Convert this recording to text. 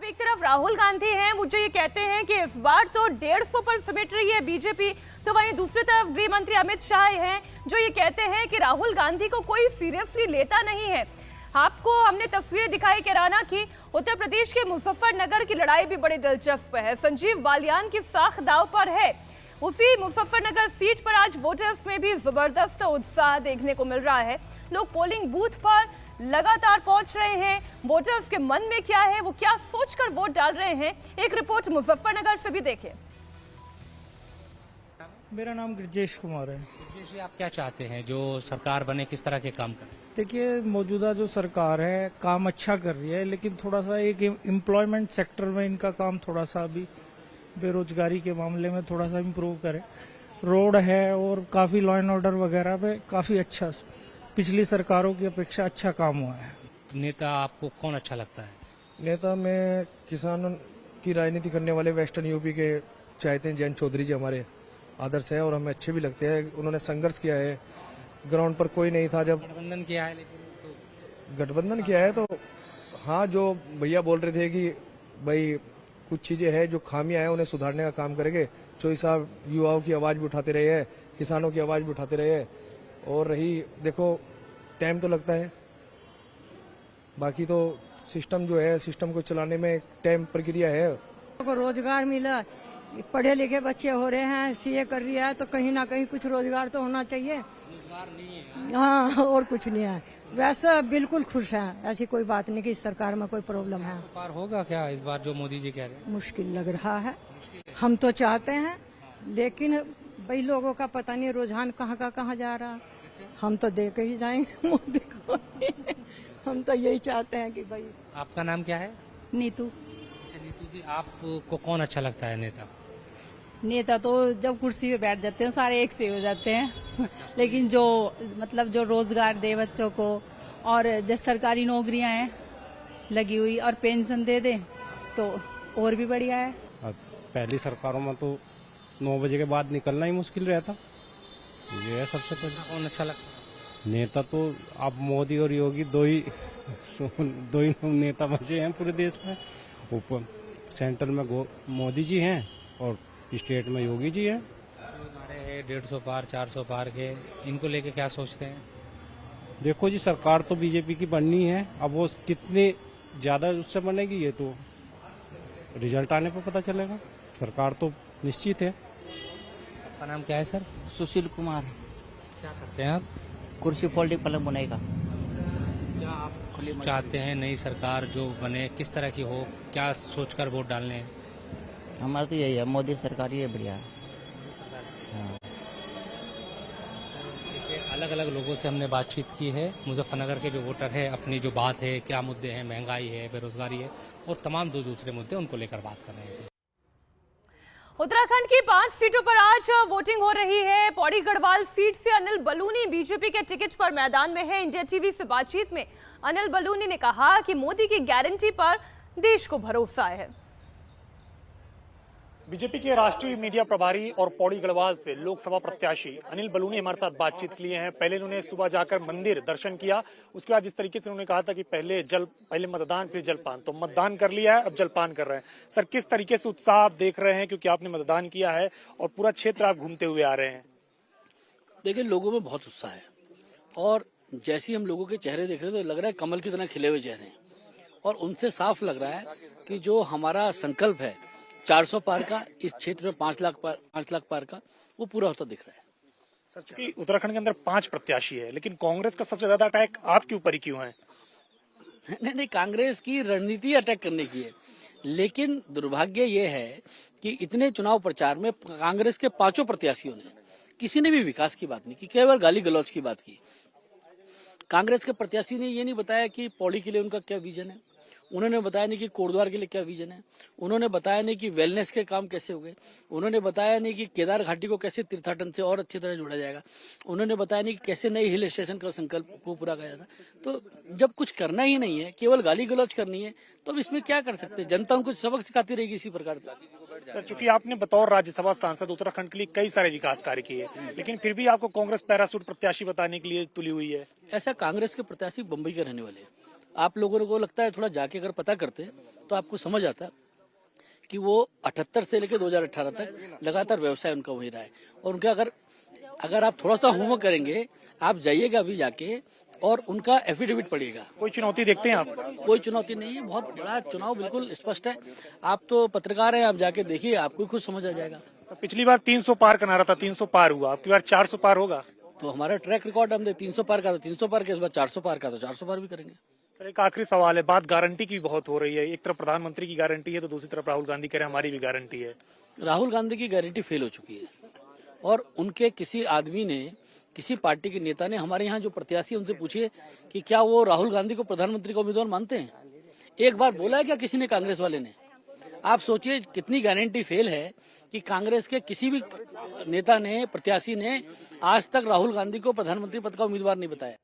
अब एक तरफ राहुल गांधी हैं, वो जो ये कहते हैं कि इस बार तो 150 पर समेट रही है बीजेपी, तो वहीं दूसरी तरफ गृह मंत्री अमित शाह हैं जो ये कहते हैं कि राहुल गांधी को कोई सीरियसली लेता नहीं है। आपको हमने तस्वीरें दिखाई कैराना की। उत्तर प्रदेश के मुजफ्फरनगर की लड़ाई भी बड़ी दिलचस्प है। संजीव बालियान की साख दांव पर है। उसी मुजफ्फरनगर सीट पर आज वोटर्स में भी जबरदस्त उत्साह देखने को मिल रहा है। लोग पोलिंग बूथ पर लगातार पहुंच रहे हैं। वोटर्स के मन में क्या है, वो क्या सोचकर वोट डाल रहे हैं, एक रिपोर्ट मुजफ्फरनगर से भी देखें। मेरा नाम गिरजेश कुमार है। गिरजेश जी, आप क्या चाहते हैं जो सरकार बने, किस तरह के काम करें? देखिए, मौजूदा जो सरकार है काम अच्छा कर रही है, लेकिन थोड़ा सा एक एम्प्लॉयमेंट सेक्टर में इनका काम थोड़ा सा अभी बेरोजगारी के मामले में थोड़ा सा इम्प्रूव करे। रोड है और काफी लॉ एंड ऑर्डर वगैरह पे काफी अच्छा, पिछली सरकारों की अपेक्षा अच्छा काम हुआ है। नेता आपको कौन अच्छा लगता है? नेता में किसानों की राजनीति करने वाले वेस्टर्न यूपी के चाहते हैं। जयंत चौधरी जी हमारे आदर्श है और हमें अच्छे भी लगते हैं। उन्होंने संघर्ष किया है, ग्राउंड पर कोई नहीं था जब गठबंधन किया है, लेकिन गठबंधन किया है तो हाँ, जो भैया बोल रहे थे कि भाई कुछ चीजें हैं जो खामियां हैं उन्हें सुधारने का काम करेंगे। चौधरी साहब युवाओं की आवाज भी उठाते रहे हैं, किसानों की आवाज भी उठाते रहे हैं। और रही देखो, टाइम तो लगता है, बाकी तो सिस्टम जो है, सिस्टम को चलाने में टाइम प्रक्रिया है। को रोजगार मिला, पढ़े लिखे बच्चे हो रहे हैं, सीए कर रही है, तो कहीं ना कहीं कुछ रोजगार तो होना चाहिए। रोजगार नहीं है। हाँ, और कुछ नहीं है। वैसे बिल्कुल खुश हैं, ऐसी कोई बात नहीं कि इस सरकार में कोई प्रॉब्लम है। पार होगा क्या इस बार जो मोदी जी कह रहे हैं? मुश्किल लग रहा है। हम तो चाहते हैं, लेकिन भाई लोगों का पता नहीं रुझान कहाँ का कहाँ जा रहा। हम तो दे के ही जाएंगे मोदी को। हम तो यही चाहते हैं कि भाई। आपका नाम क्या है? नीतू। अच्छा नीतू जी, आपको कौन अच्छा लगता है नेता? नेता तो जब कुर्सी पे बैठ जाते हैं सारे एक से हो जाते हैं लेकिन जो मतलब जो रोजगार दे बच्चों को, और जैसे सरकारी नौकरियां हैं लगी हुई और पेंशन दे दे तो और भी बढ़िया है। पहली सरकारों में तो 9 बजे के बाद निकलना ही मुश्किल रहता। ये है सबसे पहले। कौन अच्छा लगता है? नेता तो आप मोदी और योगी दो ही नेता बचे हैं पूरे देश में। ऊपर सेंटर में मोदी जी हैं और स्टेट में योगी जी हैं। हमारे 150 पार 400 पार के, इनको लेके क्या सोचते हैं? देखो जी, सरकार तो बीजेपी की बननी है। अब वो कितनी ज्यादा उससे बनेगी ये तो रिजल्ट आने पर पता चलेगा। सरकार तो निश्चित है। आपका नाम क्या है सर? सुशील कुमार। क्या करते हैं आप? कुर्सी फोल्डिंग पलंग बुनाई का। क्या आप चाहते हैं नई सरकार जो बने किस तरह की हो, क्या सोचकर वोट डालने हैं? हमारा तो यही है, मोदी सरकार ही है, बढ़िया। हाँ। अलग अलग लोगों से हमने बातचीत की है। मुजफ्फरनगर के जो वोटर है अपनी जो बात है, क्या मुद्दे हैं, महंगाई है, बेरोजगारी है और तमाम जो दूसरे मुद्दे उनको लेकर बात कर रहे हैं। उत्तराखंड की 5 सीटों पर आज वोटिंग हो रही है। पौड़ी गढ़वाल सीट से अनिल बलूनी बीजेपी के टिकट पर मैदान में है। इंडिया टीवी से बातचीत में अनिल बलूनी ने कहा कि मोदी की गारंटी पर देश को भरोसा है। बीजेपी के राष्ट्रीय मीडिया प्रभारी और पौड़ी गढ़वाल से लोकसभा प्रत्याशी अनिल बलूनी हमारे साथ बातचीत के लिए हैं। पहले उन्होंने सुबह जाकर मंदिर दर्शन किया, उसके बाद जिस तरीके से उन्होंने कहा था कि पहले मतदान फिर जलपान, तो मतदान कर लिया है, अब जलपान कर रहे हैं। सर, किस तरीके से उत्साह आप देख रहे हैं, क्योंकि आपने मतदान किया है और पूरा क्षेत्र आप घूमते हुए आ रहे हैं? देखिए, लोगों में बहुत उत्साह है और जैसे ही हम लोगों के चेहरे देख रहे हैं तो लग रहा है कमल की तरह खिले हुए चेहरे हैं। और उनसे साफ लग रहा है कि जो हमारा संकल्प है 400 पार का, इस क्षेत्र में 5 लाख पार का, वो पूरा होता दिख रहा है। सर, चूंकि उत्तराखंड के अंदर 5 प्रत्याशी है, लेकिन कांग्रेस का सबसे ज्यादा अटैक आपके ऊपर ही क्यों है? नहीं, कांग्रेस की रणनीति अटैक करने की है, लेकिन दुर्भाग्य ये है कि इतने चुनाव प्रचार में कांग्रेस के 5 प्रत्याशियों ने किसी ने भी विकास की बात नहीं की, केवल गाली गलौज की बात की। कांग्रेस के प्रत्याशी ने ये नहीं बताया कि पौड़ी के लिए उनका क्या विजन है, उन्होंने बताया नहीं कि कोटद्वार के लिए क्या विजन है, उन्होंने बताया नहीं कि वेलनेस के काम कैसे हो गए, उन्होंने बताया नहीं कि केदार घाटी को कैसे तीर्थाटन से और अच्छी तरह जोड़ा जाएगा, उन्होंने बताया नहीं कि कैसे नए हिल स्टेशन का संकल्प को पूरा किया था। तो जब कुछ करना ही नहीं है, केवल गाली गलौज करनी है, तो अब इसमें क्या कर सकते हैं? जनता उनको सबक सिखाती रहेगी इसी प्रकार से। सर, चूंकि आपने बतौर राज्यसभा सांसद उत्तराखंड के लिए कई सारे विकास कार्य किए, लेकिन फिर भी आपको कांग्रेस पैरासूट प्रत्याशी बताने के लिए तुली हुई है। ऐसा कांग्रेस के प्रत्याशी बम्बई के रहने वाले हैं, आप लोगों को लगता है थोड़ा जाके अगर पता करते तो आपको समझ आता कि वो 78 से लेकर 2018 तक लगातार व्यवसाय उनका वही रहा है। और उनका अगर आप थोड़ा सा होमवर्क करेंगे, आप जाइएगा अभी जाके और उनका एफिडेविट पढ़िएगा। कोई चुनौती देखते हैं आप? कोई चुनौती नहीं है, बहुत बड़ा चुनाव बिल्कुल स्पष्ट है। आप तो पत्रकार हैं, आप जाके देखिए, आपको खुद समझ आ जाएगा। पिछली बार 300 पार का नारा था, 300 पार हुआ, आपकी बार 400 पार होगा? तो हमारा ट्रैक रिकॉर्ड हम 300 पार का था 300 पार के, इस बार 400 पार का तो 400 पार भी करेंगे। सर एक आखिरी सवाल है, बात गारंटी की बहुत हो रही है, एक तरफ प्रधानमंत्री की गारंटी है तो दूसरी तरफ राहुल गांधी कह रहे हैं हमारी भी गारंटी है। राहुल गांधी की गारंटी फेल हो चुकी है और उनके किसी आदमी ने, किसी पार्टी के नेता ने, हमारे यहाँ जो प्रत्याशी उनसे पूछिए कि क्या वो राहुल गांधी को प्रधानमंत्री का उम्मीदवार मानते हैं? एक बार बोला है क्या किसी ने, कांग्रेस वाले ने? आप सोचिए कितनी गारंटी फेल है कि कांग्रेस के किसी भी नेता ने, प्रत्याशी ने आज तक राहुल गांधी को प्रधानमंत्री पद का उम्मीदवार नहीं बताया।